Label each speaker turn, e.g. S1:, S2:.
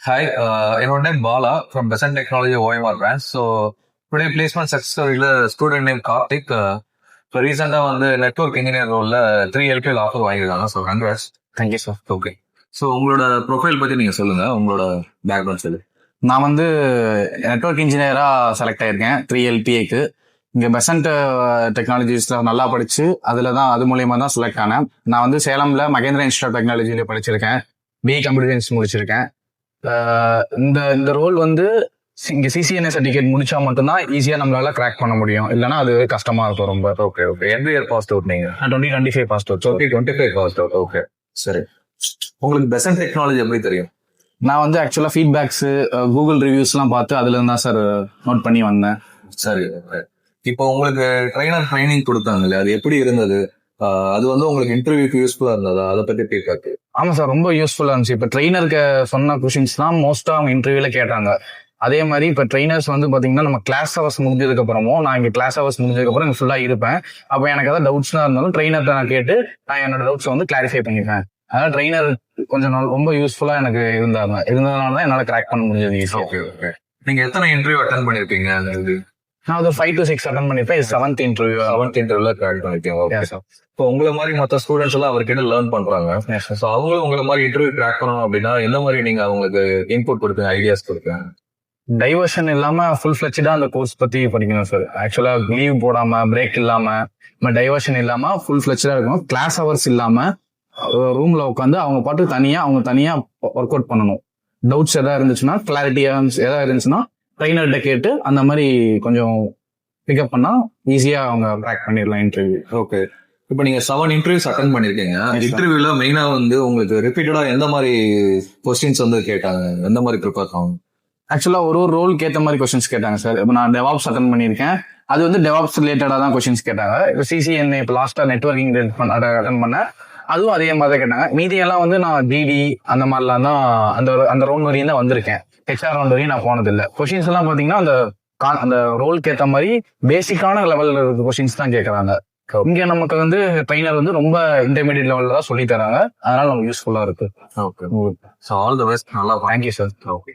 S1: Hi, என்னோட name Bala from Besant technology OMR branch. So today placement success ஸ்டோரியில் student name Karthik. இப்போ ரீசெண்டாக வந்து நெட்வொர்க் இன்ஜினியர் ரோலில் 3 LPL ஆஃபர் வாங்கியிருக்காங்க. So congrats.
S2: Thank you sir.
S1: Okay, so உங்களோட ப்ரொஃபைல் பற்றி நீங்கள் சொல்லுங்கள், உங்களோட பேக்ரவுண்ட் சொல்லு.
S2: நான் வந்து நெட்வொர்க் இன்ஜினியராக செலக்ட் ஆயிருக்கேன் 3 LPAக்கு. இங்கே பெசன்ட் டெக்னாலஜிஸில் நல்லா படித்து அது மூலியமாக தான் செலக்ட் ஆனேன். நான் வந்து சேலமில் மகேந்திரா இன்ஸ்டியூட் ஆஃப் டெக்னாலஜியில் படிச்சிருக்கேன். பிஇ கம்ப்யூட்டர் சயின்ஸ் முடிச்சிருக்கேன். இந்த ரோல் வந்து இங்கே சிசிஎன்ஏ சர்டிஃபிகேட் முடிச்சா மட்டும்தான் ஈஸியாக நம்மளால கிராக் பண்ண முடியும், இல்லைன்னா அது கஷ்டமா இருக்கும் ரொம்ப.
S1: ஓகே ஓகே, எந்த இயர் பாஸ்ட் அவுட் நீங்கள்?
S2: 2025 passed out.
S1: 2025 passed out. Okay சரி. உங்களுக்கு பெசன்ட் டெக்னாலஜி எப்படி தெரியும்?
S2: நான் வந்து ஆக்சுவலாக ஃபீட்பேக்ஸு கூகுள் ரிவ்யூஸ்லாம் பார்த்து அதுல இருந்தா சார் நோட் பண்ணி வந்தேன்.
S1: சரி, இப்போ உங்களுக்கு ட்ரைனிங் கொடுத்தாங்க இல்லையா, அது எப்படி இருந்தது? அது வந்து உங்களுக்கு இன்டர்வியூக்கு யூஸ்ஃபுல்லா இருந்ததா? அதை பத்தி ஃபீட்பேக்.
S2: ஆமா சார், ரொம்ப யூஸ்ஃபுல்லா இருந்துச்சு. இப்போ ட்ரெயினருக்கு சொன்ன கொஷின்ஸ் தான் மோஸ்டா அவங்க இன்டர்வியூல கேட்டாங்க. அதே மாதிரி இப்போ ட்ரெயினர்ஸ் வந்து பாத்தீங்கன்னா நம்ம கிளாஸ் ஹவர்ஸ் முடிஞ்சதுக்கு அப்புறமும், நான் இங்க கிளாஸ் ஹவர்ஸ் முடிஞ்சதுக்கு அப்புறம் இங்க ஃபுல்லா இருப்பேன். அப்போ எனக்கு ஏதாவது டவுட்ஸ்னா இருந்தாலும் ட்ரெயினர்கிட்ட நான் கேட்டு நான் என்னோட டவுட்ஸ் வந்து கிளாரிஃபை பண்ணிப்பேன். அதனால ட்ரெயினர் கொஞ்சம் நாள் ரொம்ப யூஸ்ஃபுல்லா எனக்கு இருந்ததுனால தான் என்னால கிராக் பண்ண முடிஞ்சது ஈஸியா.
S1: Okay okay. நீங்க எத்தனை இன்டர்வியூ அட்டன் பண்ணிருப்பீங்க?
S2: நான் ஒரு 5 to 6 அட்டன் பண்ணிருப்பேன். இது 7th இன்டர்வியூ.
S1: 7th இன்டர்வியூல கிராக் பண்ணிருக்கீங்க. Okay sir. இப்போ உங்களை மாதிரி மற்ற ஸ்டூடெண்ட்ஸ் எல்லாம் அவர்கிட்ட லேர்ன் பண்றாங்க. ஸோ அவங்களும் உங்களை மாதிரி இன்டர்வியூ கிராக் பண்ணணும் அப்படின்னா எந்த மாதிரி நீங்க அவங்களுக்கு இன்புட் கொடுப்பீங்க, ஐடியாஸ் கொடுப்பீங்க?
S2: டைவர்ஷன் இல்லாம ஃபுல் ஃபிளெட்ஜா அந்த கோர்ஸ் பத்தி படிக்கணும் சார். ஆக்சுவலா லீவ் போடாம, பிரேக் இல்லாம, டைவர்ஷன் இல்லாம ஃபுல் ஃபிளெட்ஜா இருக்கணும். கிளாஸ் ஹவர்ஸ் இல்லாம ரூம்ல உட்காந்து அவங்க தனியா ஒர்க் அவுட் பண்ணணும். டவுட்ஸ் எதாவது இருந்துச்சுன்னா, கிளாரிட்டியா எதாவது இருந்துச்சுன்னா ட்ரெயினர்கிட்ட கேட்டு அந்த மாதிரி கொஞ்சம் பிக்கப் பண்ணா ஈஸியா அவங்க கிராக் பண்ணிடலாம் இன்டர்வியூ.
S1: ஓகே. இப்போ நீங்க 7 இன்டர்வியூஸ் அட்டன் பண்ணிருக்கீங்க. இன்டர்வியூல மெயினா வந்து உங்களுக்கு ரிப்பீட்டடா எந்த மாதிரி கொஸ்டின்ஸ் வந்து கேட்டாங்க, எந்த மாதிரி ப்ரிப்பேர் ஆகும்?
S2: ஆக்சுவலா ஒரு ரோலுக்கு ஏற்ற மாதிரி கொஸ்டின்ஸ் கேட்டாங்க சார். இப்போ நான் டெவாப்ஸ் அட்டன் பண்ணியிருக்கேன். அது வந்து டெவாப்ஸ் ரிலேட்டடா தான் கொஸ்டின்ஸ் கேட்டாங்க. இப்போ சிசிஎன்ஏ இப்போ லாஸ்டா நெட்வொர்க்கிங் அட்டன் பண்ணேன், அதுவும் அதே மாதிரி தான் கேட்டாங்க. மீதியெல்லாம் வந்து நான் டிடி அந்த மாதிரிலாம் தான் அந்த ரவுண்ட் வரையும் தான் வந்திருக்கேன். ஹெச்ஆர் ரவுண்ட் வரையும் நான் போனதில்லை. கொஸ்டின்ஸ் எல்லாம் பாத்தீங்கன்னா அந்த ரோலுக்கு ஏற்ற மாதிரி பேசிக்கான லெவல்ல இருக்க கொஸ்டின்ஸ் தான் கேட்கறாங்க. இங்க நமக்கு வந்து ட்ரெயினர் வந்து ரொம்ப இன்டர்மீடியட் லெவல்ல தான் சொல்லி தராங்க. அதனால நமக்கு யூஸ்ஃபுல்லா இருக்கு.
S1: Okay, all the best. நல்லா.
S2: Thank you sir.
S1: ஓகே.